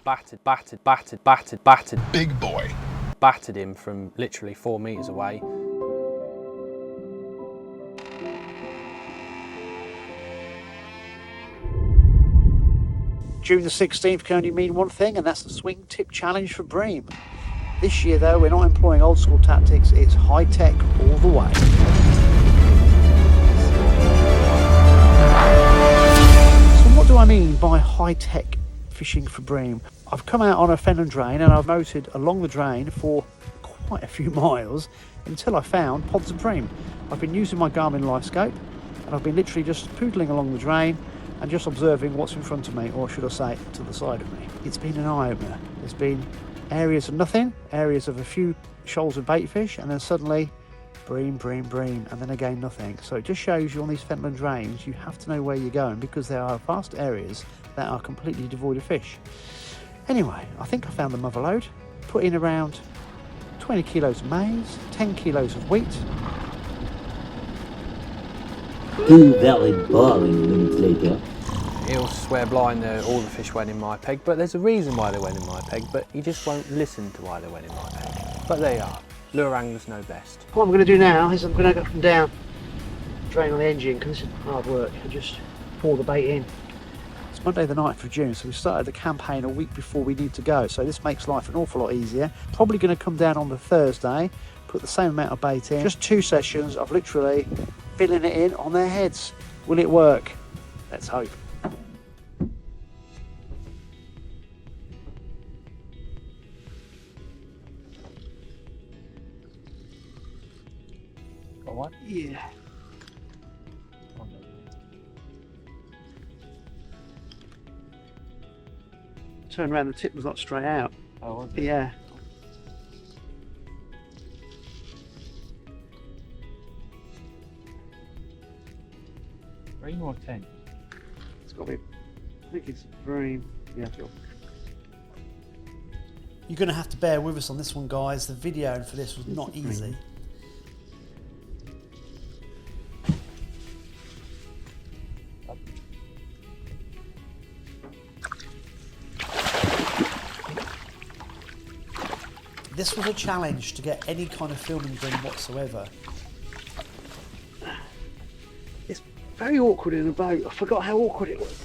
battered. Big boy. Battered him from literally 4 metres away. June the 16th can only mean one thing, and that's the swing tip challenge for Bream. This year though, we're not employing old school tactics, it's high tech all the way. So what do I mean by high tech fishing for Bream? I've come out on a Fenland drain and I've motored along the drain for quite a few miles until I found pods of Bream. I've been using my Garmin LifeScope and I've been literally just poodling along the drain and just observing what's in front of me, or should I say to the side of me. It's been an eye-opener. There's been areas of nothing, areas of a few shoals of bait fish, and then suddenly Bream, and then again nothing. So it just shows you on these Fenland drains you have to know where you're going, because there are vast areas that are completely devoid of fish. Anyway, I think I found the mother lode. Put in around 20 kilos of maize, 10 kilos of wheat. Invalid barring minutes later. He'll swear blind that all the fish went in my peg, but there's a reason why they went in my peg, but he just won't listen to why they went in my peg. But they are. Lure anglers know best. What I'm going to do now is I'm going to go up and down, drain on the engine, because this is hard work, and just pour the bait in. It's Monday the 9th of June, so we started the campaign a week before we need to go, so this makes life an awful lot easier. Probably going to come down on the Thursday, put the same amount of bait in. Just 2 sessions of literally filling it in on their heads. Will it work? Let's hope. Got one? Yeah. Turned around, the tip was not straight out. Oh, was it? Yeah. Bream or 10? It's got to be, I think it's Bream. Yeah, sure. You're going to have to bear with us on this one, guys. The video for this was not easy. This was a challenge to get any kind of filming done whatsoever. It's very awkward in a boat. I forgot how awkward it was.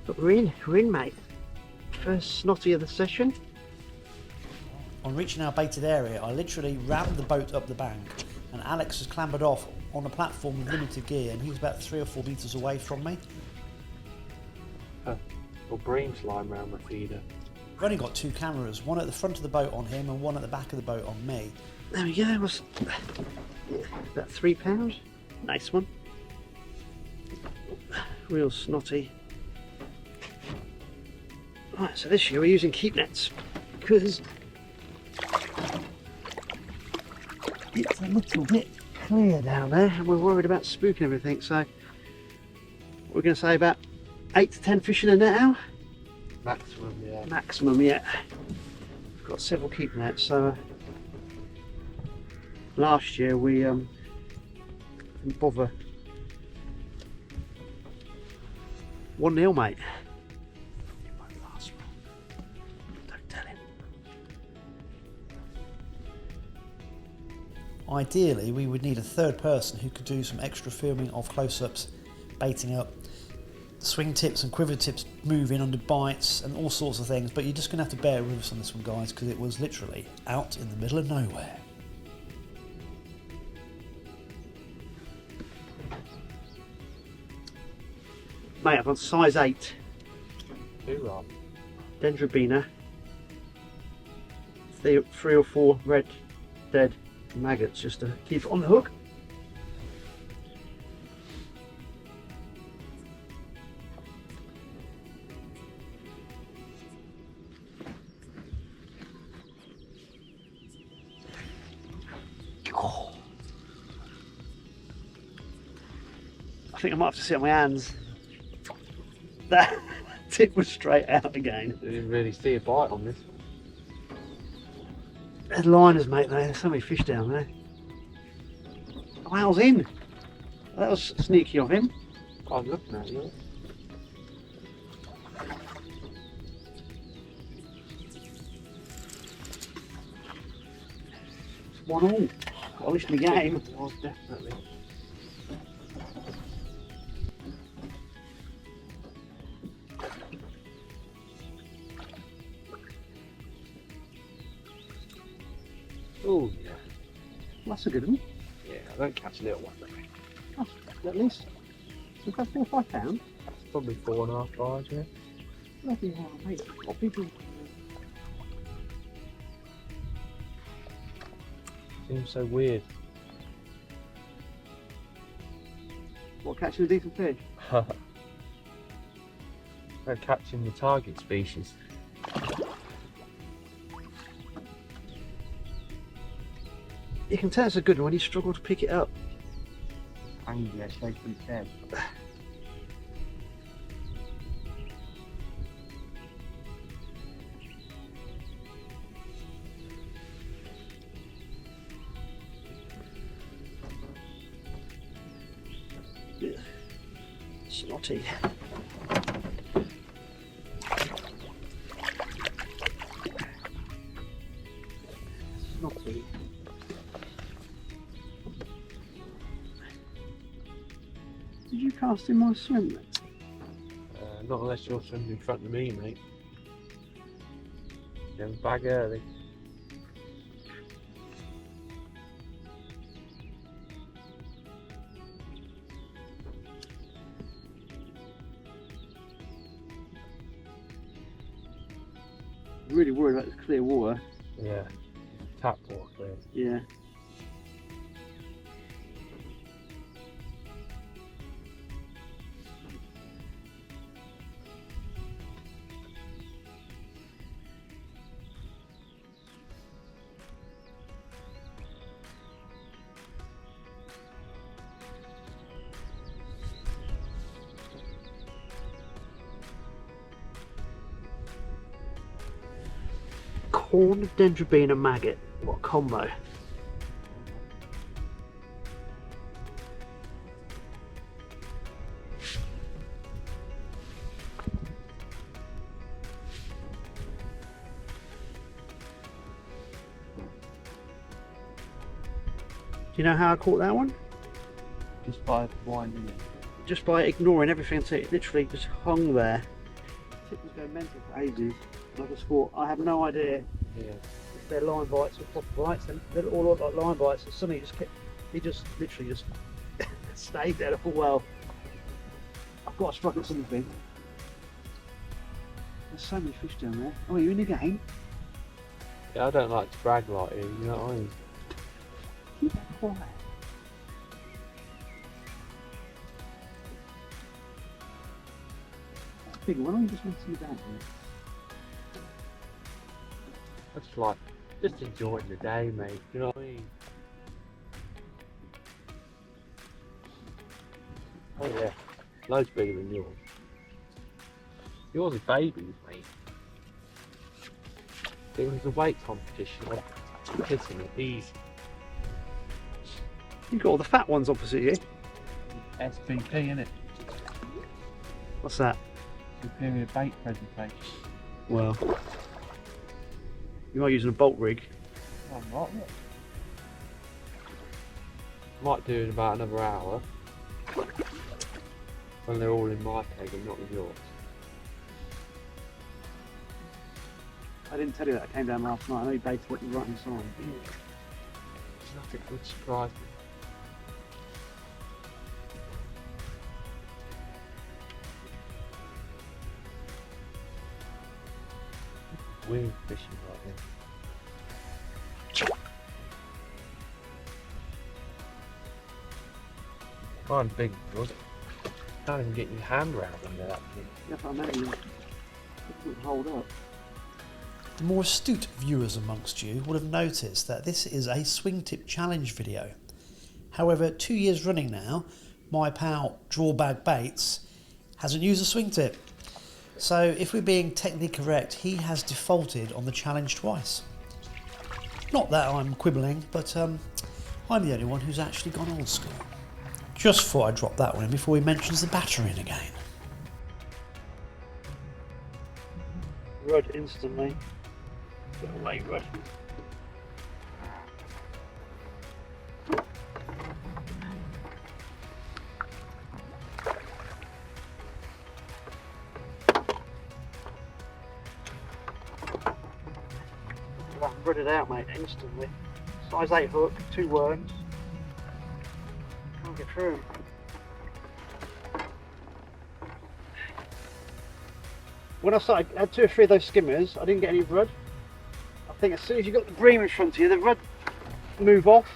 But we're in, mate. First snotty of the session. On reaching our baited area, I literally rammed the boat up the bank, and Alex has clambered off on a platform with limited gear, and he's about 3 or 4 metres away from me. Well, Bream's lying around my feeder. I've only got 2 cameras, one at the front of the boat on him and one at the back of the boat on me. There we go, that was about £3. Nice one. Real snotty. Right, so this year we're using keep nets because it's a little bit clear down there and we're worried about spooking everything, so we're going to say about 8 to 10 fish in a net now. Maximum, yeah. Maximum, yeah. We've got several keep nets, so last year we didn't bother. 1-0, mate. Don't tell him. Ideally, we would need a third person who could do some extra filming of close-ups, baiting up, swing tips and quiver tips moving under bites and all sorts of things, but you're just going to have to bear with us on this one, guys, because it was literally out in the middle of nowhere. Mate, I've got size 8. Hoorah. Dendrobina. 3 or 4 red dead maggots just to keep it on the hook. I think I might have to sit on my hands. That tip was straight out again. I didn't really see a bite on this. There's liners, mate, there. There's so many fish down there. Oh, that was in. That was sneaky of him. I'm looking at you. 1-1. Polished the game. It was definitely. Oh yeah. Well, that's a good one. Yeah, I don't catch a little one. Oh, at least. So that's 4 or 5 pounds. It's probably 4.5 bars, yeah. Bloody hell, mate. What people. Seems so weird. What, catching a decent fish? They're catching the target species. You can tell it's a good one when you struggle to pick it up. Angry, shaking his head. Snotty. Snotty. Did you cast in my swim then? Not unless you're swimming in front of me, mate. You have a bag early. Really worried about this clear water. Yeah. Tap water. Yeah. Corn, dendrobean and maggot. What a combo. Do you know how I caught that one? Just by winding it. Just by ignoring everything. So it literally just hung there. Tip was going mental for ages. And I just thought, I have no idea Yeah. if they're line bites or proper bites. They all look like line bites. And suddenly he just literally just stayed there. I thought, well, I've got to strike at something. There's so many fish down there. Oh, are you in the game? Yeah, I don't like to brag like you, you know what I mean? Keep that quiet. That's a big one. Why don't you just want to see that? That's like, just enjoying the day, mate, you know what I mean? Oh yeah, loads bigger than yours. Yours are babies, mate. If it was a weight competition, I'd be kissing it easy. You've got all the fat ones opposite you. SBP, innit? What's that? Superior bait presentation. Well, you are using a bolt rig. I'm not, look. Might do in about another hour. When they're all in my peg and not in yours. I didn't tell you that. I came down last night. I know you baited what you right inside. Nothing would surprise me. Weird fishing right here. Fine, big good. Can't even get your hand around under that thing. Yes, I know you. It wouldn't hold up. The more astute viewers amongst you would have noticed that this is a swing tip challenge video. However, 2 years running now, my pal Drawbag Baits hasn't used a swing tip. So if we're being technically correct, he has defaulted on the challenge twice. Not that I'm quibbling, but I'm the only one who's actually gone old school. Just thought I'd drop that one in before he mentions the battering again. Rud instantly. Get away, Rud. threaded out, mate, instantly. Size 8 hook, 2 worms. Can't get through them. When I had 2 or 3 of those skimmers, I didn't get any rud. I think as soon as you got the bream in front of you, the rud move off.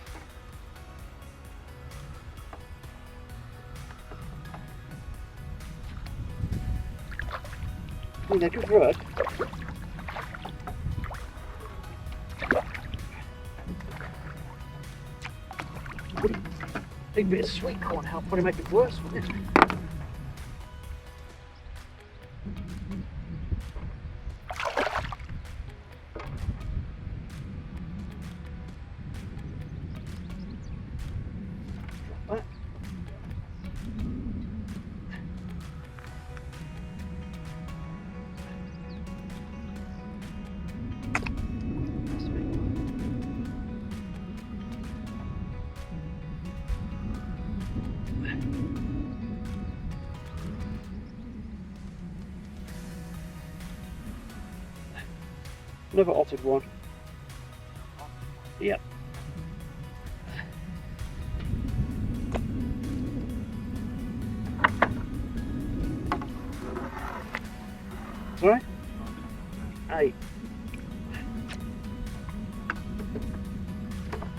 You know, good rud. Big bit of sweet corn helped probably make it worse, wouldn't it? Another otted one. Yep. Sorry? 8.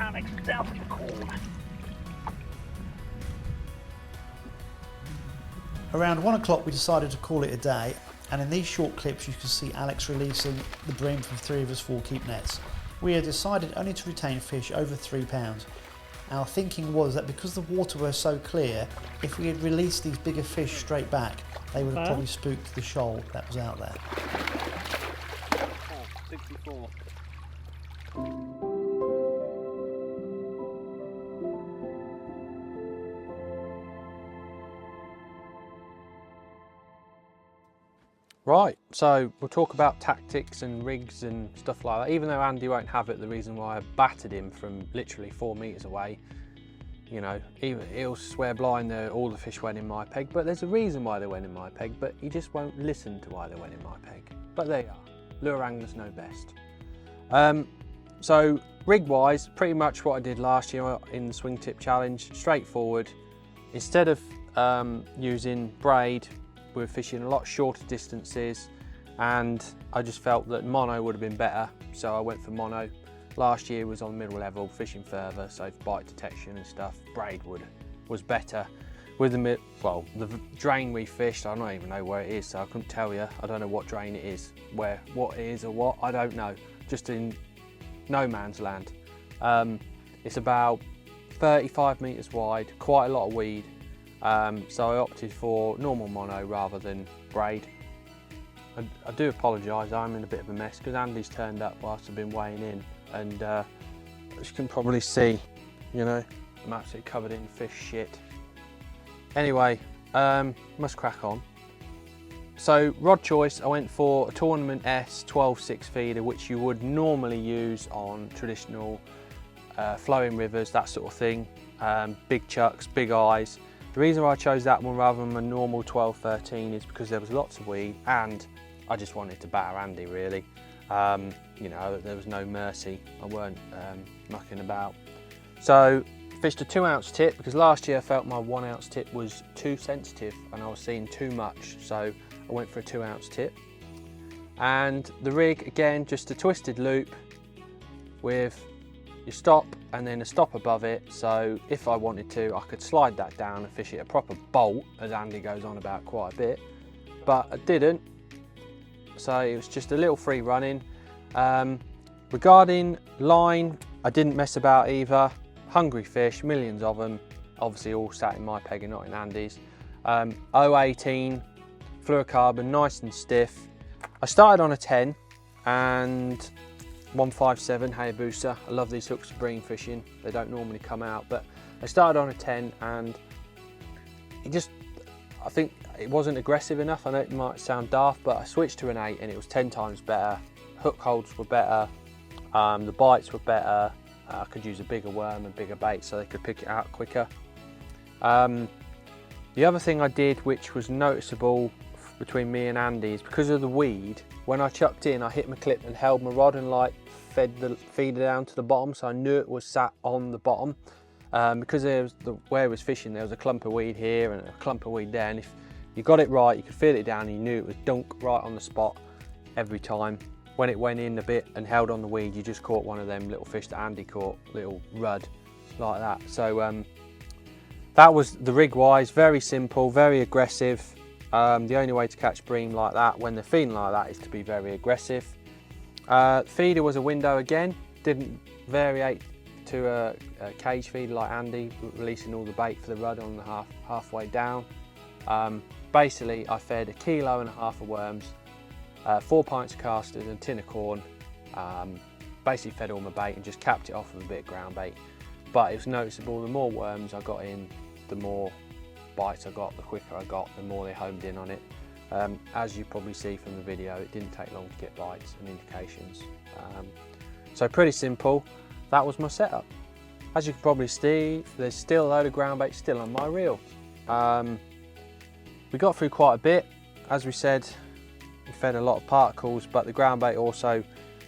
Alex down to the corner. Around 1 o'clock we decided to call it a day, and in these short clips you can see Alex releasing the bream from 3 of his 4 keep nets. We had decided only to retain fish over 3 pounds. Our thinking was that because the water was so clear, if we had released these bigger fish straight back, they would have probably spooked the shoal that was out there. 64. Right, so we'll talk about tactics and rigs and stuff like that. Even though Andy won't have it, the reason why I battered him from literally 4 metres away, you know, he'll swear blind that all the fish went in my peg, but there's a reason why they went in my peg, but he just won't listen to why they went in my peg. But they are. Lure anglers know best. So rig-wise, pretty much what I did last year in the swing tip challenge, straightforward. Instead of using braid, we were fishing a lot shorter distances, and I just felt that mono would have been better, so I went for mono. Last year was on middle level, fishing further, so for bite detection and stuff, braidwood was better. With the drain we fished, I don't even know where it is, so I couldn't tell you. I don't know what drain it is, what it is or what, I don't know. Just in no man's land. It's about 35 metres wide, quite a lot of weed. So I opted for normal mono rather than braid. I do apologise, I'm in a bit of a mess because Andy's turned up whilst I've been weighing in, and as you can probably see, you know, I'm absolutely covered in fish shit. Anyway, must crack on. So rod choice, I went for a Tournament S 12-6 feeder, which you would normally use on traditional flowing rivers, that sort of thing. Big chucks, big eyes. The reason why I chose that one rather than my normal 12-13 is because there was lots of weed and I just wanted to batter Andy really. You know, there was no mercy. I weren't mucking about. So fished a 2 ounce tip because last year I felt my 1 ounce tip was too sensitive and I was seeing too much. So I went for a 2 ounce tip. And the rig, again, just a twisted loop with your stop and then a stop above it, so if I wanted to I could slide that down and fish it a proper bolt, as Andy goes on about quite a bit, but I didn't, so it was just a little free running. Regarding line, I didn't mess about either. Hungry fish, millions of them, obviously all sat in my peg and not in Andy's. 018 fluorocarbon, nice and stiff. I started on a 10 and 157 Hayabusa. I love these hooks for bream fishing. They don't normally come out, but I started on a 10 and I think it wasn't aggressive enough. I know it might sound daft, but I switched to an 8 and it was 10 times better. Hook holds were better, the bites were better. I could use a bigger worm and bigger bait so they could pick it out quicker. The other thing I did, which was noticeable between me and Andy, is because of the weed, when I chucked in, I hit my clip and held my rod and like fed the feeder down to the bottom, so I knew it was sat on the bottom. Because where I was fishing, there was a clump of weed here and a clump of weed there, and if you got it right, you could feel it down and you knew it was dunk right on the spot every time. When it went in a bit and held on the weed, you just caught one of them little fish that Andy caught, little rudd, like that. So that was the rig wise, very simple, very aggressive. The only way to catch bream like that when they're feeding like that is to be very aggressive. Feeder was a window again, didn't variate to a cage feeder like Andy, releasing all the bait for the rudd on the halfway down. Basically, I fed 1.5 kilos of worms, 4 pints of casters and a tin of corn. Basically fed all my bait and just capped it off with a bit of ground bait. But it was noticeable, the more worms I got in, the more bites I got, the quicker I got, the more they homed in on it. As you probably see from the video, it didn't take long to get bites and indications. So pretty simple. That was my setup. As you can probably see, there's still a load of ground bait still on my reel. We got through quite a bit. As we said, we fed a lot of particles, but the ground bait also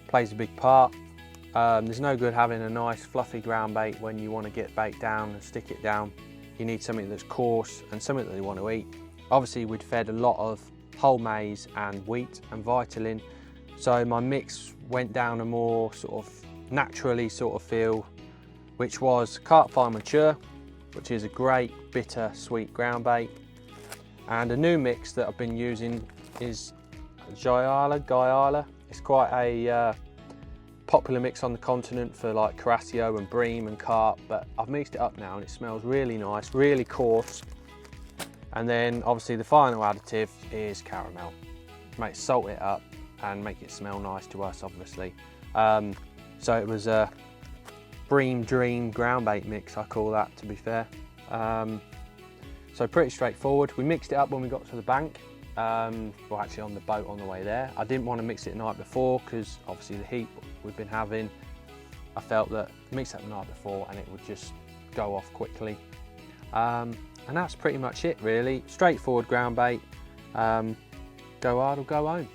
plays a big part. There's no good having a nice fluffy ground bait when you want to get bait down and stick it down. You need something that's coarse and something that they want to eat. Obviously, we'd fed a lot of whole maize and wheat and Vitamin, so my mix went down a more sort of naturally sort of feel, which was carp fine mature, which is a great bitter sweet ground bait, and a new mix that I've been using is Guyala. It's quite a popular mix on the continent for like Caraccio and Bream and carp, but I've mixed it up now and it smells really nice, really coarse. And then obviously the final additive is caramel. Salt it up and make it smell nice to us, obviously. So it was a Bream Dream ground bait mix, I call that, to be fair. So pretty straightforward. We mixed it up when we got to the bank. Well, actually on the boat on the way there. I didn't want to mix it the night before because obviously the heat we've been having, I felt that mix it the night before and it would just go off quickly. And that's pretty much it really. Straightforward ground bait. Go hard or go home.